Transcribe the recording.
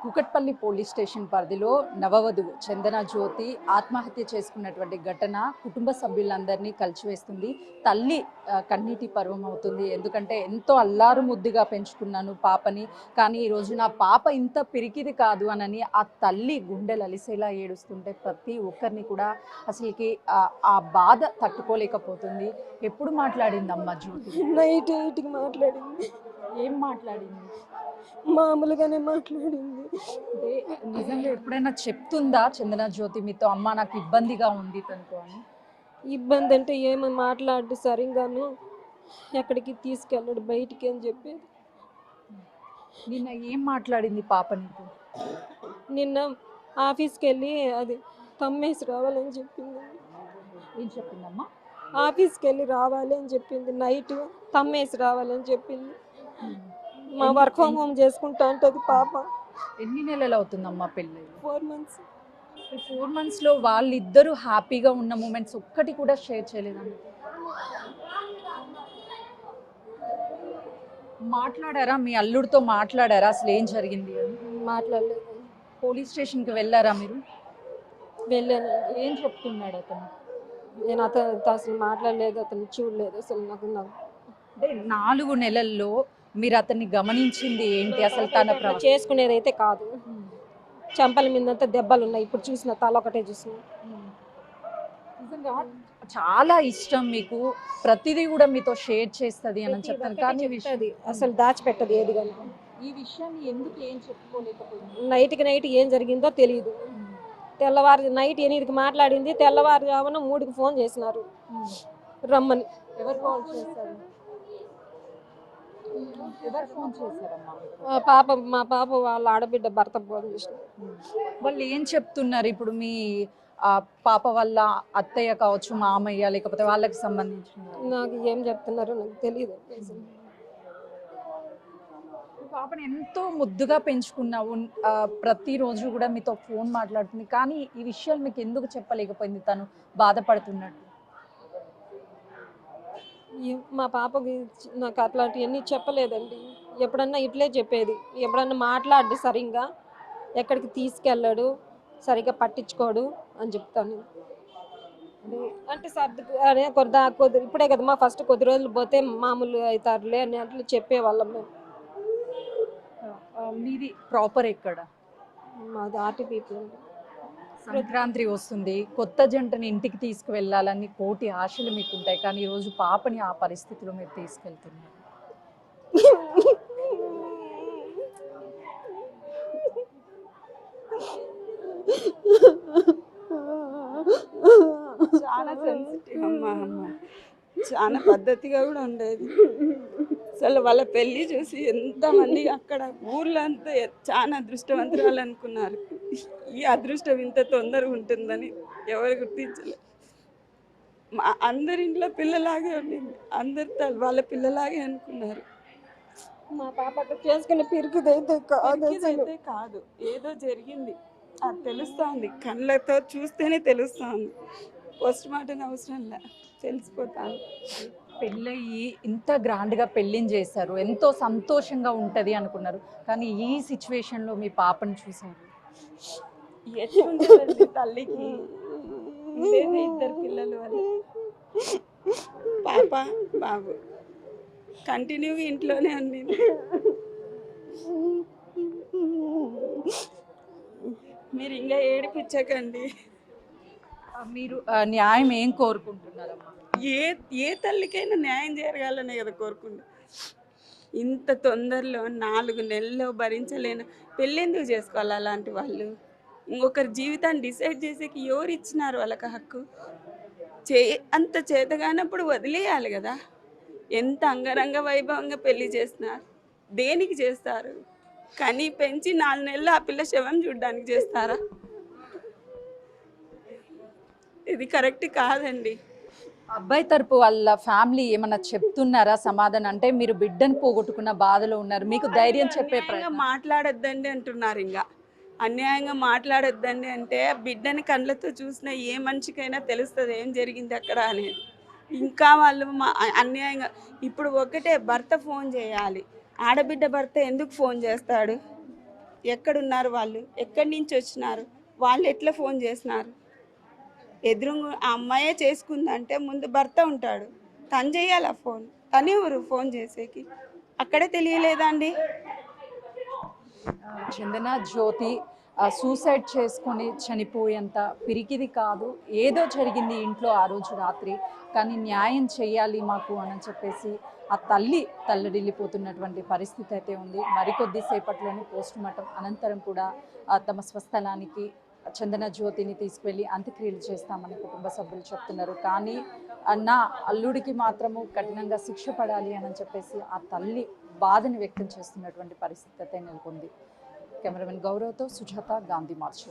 Kukatpally police station పరిధిలో నవవధువు చందన జ్యోతి ఆత్మహత్య చేసుకున్నటువంటి ఘటన కుటుంబ సభ్యులందరినీ కలిచివేస్తుంది. తల్లి కన్నీటి పర్వం అవుతుంది. ఎందుకంటే ఎంతో అల్లారు ముద్దుగా పెంచుకున్నాను పాపని, కానీ ఈరోజు నా పాప ఇంత పిరికిది కాదు అనని ఆ తల్లి గుండెలు అలిసేలా ఏడుస్తుంటే ప్రతి ఒక్కరిని కూడా అసలుకి ఆ బాధ తట్టుకోలేకపోతుంది. ఎప్పుడు మాట్లాడిందమ్మా జ్యోతి? నైట్ 8కి మాట్లాడింది. ఏం మాట్లాడింది? మామూలుగానే మాట్లాడింది. అంటే నిజంగా ఎప్పుడైనా చెప్తుందా చందన జ్యోతి మీతో, అమ్మ నాకు ఇబ్బందిగా ఉంది తనతో అని? ఇబ్బంది అంటే ఏమో మాట్లాడు సరిగాను, ఎక్కడికి తీసుకెళ్ళాడు బయటికి అని చెప్పేది. నిన్న ఏం మాట్లాడింది పాప నీకు? నిన్న ఆఫీస్కి వెళ్ళి అది తమ్మేసి రావాలని చెప్పింది. ఏం చెప్పిందమ్మా? ఆఫీస్కి వెళ్ళి రావాలి అని చెప్పింది. నైట్ తమ్మేసి రావాలని చెప్పింది. మా వర్క్ ఫ్రమ్ హోమ్ చేసుకుంటా అంటది పాప. ఎన్ని నెలలు అవుతుందమ్మా పెళ్ళి? 4 months. 4 monthsలో వాళ్ళిద్దరూ హ్యాపీగా ఉన్న మూమెంట్స్ ఒక్కటి కూడా షేర్ చేయలేదండి? మాట్లాడారా? మీ అల్లుడితో మాట్లాడారా అసలు ఏం జరిగింది అని? మాట్లాడలేదు. పోలీస్ స్టేషన్కి వెళ్ళారా మీరు? వెళ్ళాను. ఏం చెప్తున్నాడు అతను? నేను అతనితో అసలు మాట్లాడలేదు, అతను చూడలేదు అసలు. అంటే 4 నెలల్లో మీరు అతన్ని గమనించింది ఏంటి అసలు? తన చేసుకునేది అయితే కాదు. చెంపల మీదంతా దెబ్బలు ఉన్నాయి. ఇప్పుడు చూసిన తల ఒకటే చూసిన. నిజంగా చాలా ఇష్టం మీకు, ప్రతిదీ కూడా మీతో షేర్ చేస్తుంది అని చెప్తాను, కానీ అసలు దాచిపెట్టదు ఏది కానీ. ఈ విషయాన్ని ఎందుకు ఏం చెప్పుకోలేకపోయింది? నైట్ ఏం జరిగిందో తెలియదు. తెల్లవారు నైట్ 8కి మాట్లాడింది. తెల్లవారుజామున 3కి ఫోన్ చేసినారు రమ్మని. ఎవరు కాల్ చేశారు? ఎవరు ఫోన్ చేశారమ్మా? మా పాప వాళ్ళ ఆడబిడ్డ భర్త ఫోన్ చేసినారు. వాళ్ళు ఏం చెప్తున్నారు ఇప్పుడు? మీ పాప వాళ్ళ అత్తయ్య కావచ్చు, మామయ్య, లేకపోతే వాళ్ళకి సంబంధించిన? నాకు ఏం చెప్తున్నారో నాకు తెలియదు. పాపని ఎంతో ముద్దుగా పెంచుకున్నావు, ప్రతిరోజు కూడా మీతో ఫోన్ మాట్లాడుతుంది, కానీ ఈ విషయాలు మీకు ఎందుకు చెప్పలేకపోయింది తను బాధపడుతున్నట్టు? మా పాపకి నాకు అట్లాంటివన్నీ చెప్పలేదండి. ఎప్పుడన్నా ఇట్లే చెప్పేది. ఎప్పుడన్నా మాట్లాడు సరిగ్గా, ఎక్కడికి తీసుకెళ్ళాడు, సరిగ్గా పట్టించుకోడు అని చెప్తాను. అంటే అదే ఇప్పుడే కదమ్మా ఫస్ట్ కొద్ది రోజులు పోతే మామూలు అవుతారులే అని అట్లా చెప్పేవాళ్ళం మేము. మీది ప్రాపర్ ఎక్కడ? మాది ఆర్టీపీపీ అండి. సంక్రాంతి వస్తుంది, కొత్త జంటని ఇంటికి తీసుకువెళ్ళాలని కోటి ఆశలు మీకు ఉంటాయి, కానీ ఈరోజు పాపని ఆ పరిస్థితిలో మీరు తీసుకెళ్తున్నారు. చాలా సెన్సిటివ్ అమ్మ, చాలా పద్ధతిగా కూడా ఉండేది. అసలు వాళ్ళ పెళ్ళి చూసి ఎంతమంది అక్కడ ఊర్లో అంతా చాలా అదృష్టవంతురాలు అనుకున్నారు. ఈ అదృష్టం ఇంత తొందరగా ఉంటుందని ఎవరు గుర్తించలేదు. అందరింట్లో పిల్లలాగే ఉండింది, అందరు వాళ్ళ పిల్లలాగే అనుకున్నారు. మా పాప చేసుకునే పిరికిదైతే కాదు, ఏదో జరిగింది అది తెలుస్తోంది. కళ్ళతో చూస్తేనే తెలుస్తోంది. పోస్ట్ మార్టం అవసరం లే, తెలిసిపోతాను. పెళ్ళయి ఇంత గ్రాండ్గా పెళ్ళిని చేశారు, ఎంతో సంతోషంగా ఉంటుంది అనుకున్నారు, కానీ ఈ సిచ్యువేషన్లో మీ పాపను చూసారు. ఎట్లుంటుందండి తల్లికి? ఉండేది 2 పిల్లలు, వాళ్ళు పాప బాబు, కంటిన్యూగా ఇంట్లోనే ఉంది. మీరు ఇంకా ఏడిపించకండి. మీరు న్యాయం ఏం కోరుకుంటున్నారమ్మా? ఏ తల్లికైనా న్యాయం జరగాలనే కదా కోరుకుంటా. ఇంత తొందరలో 4 నెలల్లో భరించలేను పెళ్ళి ఎందుకు చేసుకోవాలి? అలాంటి వాళ్ళు ఇంకొకరి జీవితాన్ని డిసైడ్ చేసేకి ఎవరు ఇచ్చినారు వాళ్ళకి హక్కు? అంత చేతగానప్పుడు వదిలేయాలి కదా. ఎంత అంగరంగ వైభవంగా పెళ్లి చేస్తున్నారు, దేనికి చేస్తారు? కానీ పెంచి 4 నెలలు ఆ పిల్ల శవం చూడడానికి చేస్తారా? ఇది కరెక్ట్ కాదండి. అబ్బాయి తరపు వాళ్ళ ఫ్యామిలీ ఏమన్నా చెప్తున్నారా సమాధానం? అంటే మీరు బిడ్డను పోగొట్టుకున్న బాధలో ఉన్నారు, మీకు ధైర్యం చెప్పే ప్రయత్నం. మాట్లాడొద్దండి అంటున్నారు. ఇంకా అన్యాయంగా మాట్లాడొద్దండి అంటే బిడ్డని కళ్ళతో చూసిన ఏ మనిషికైనా తెలుస్తుంది ఏం జరిగింది అక్కడ అనేది. ఇంకా వాళ్ళు అన్యాయంగా ఇప్పుడు ఒకటే, భర్త ఫోన్ చేయాలి, ఆడబిడ్డ భర్త ఎందుకు ఫోన్ చేస్తాడు? ఎక్కడున్నారు వాళ్ళు, ఎక్కడి నుంచి వచ్చినారు, వాళ్ళు ఎట్లా ఫోన్ చేసినారు. ఎదురుగా ఆ అమ్మాయే చేసుకుందంటే ముందు భర్త ఉంటాడు, తను చేయాలి ఫోన్. తను ఎవరు ఫోన్ చేసేకి? అక్కడే తెలియలేదా అండి? చందన జ్యోతి సూసైడ్ చేసుకొని చనిపోయేంత పిరికిది కాదు. ఏదో జరిగింది ఇంట్లో ఆ రోజు రాత్రి, కానీ న్యాయం చేయాలి మాకు అని చెప్పేసి ఆ తల్లి తల్లడిల్లిపోతున్నటువంటి పరిస్థితి అయితే ఉంది. మరికొద్ది సేపట్లోనే పోస్ట్ మార్టం అనంతరం కూడా తమ స్వస్థలానికి చందన జ్యోతిని తీసుకువెళ్ళి అంత్యక్రియలు చేస్తామని కుటుంబ సభ్యులు చెప్తున్నారు. కానీ నా అల్లుడికి మాత్రము కఠినంగా శిక్ష పడాలి అని చెప్పేసి ఆ తల్లి బాధని వ్యక్తం చేస్తున్నటువంటి పరిస్థితి అయితే నెలకొంది. కెమెరామెన్ గౌరవ్తో సుజాత, గాంధీ మార్చ్.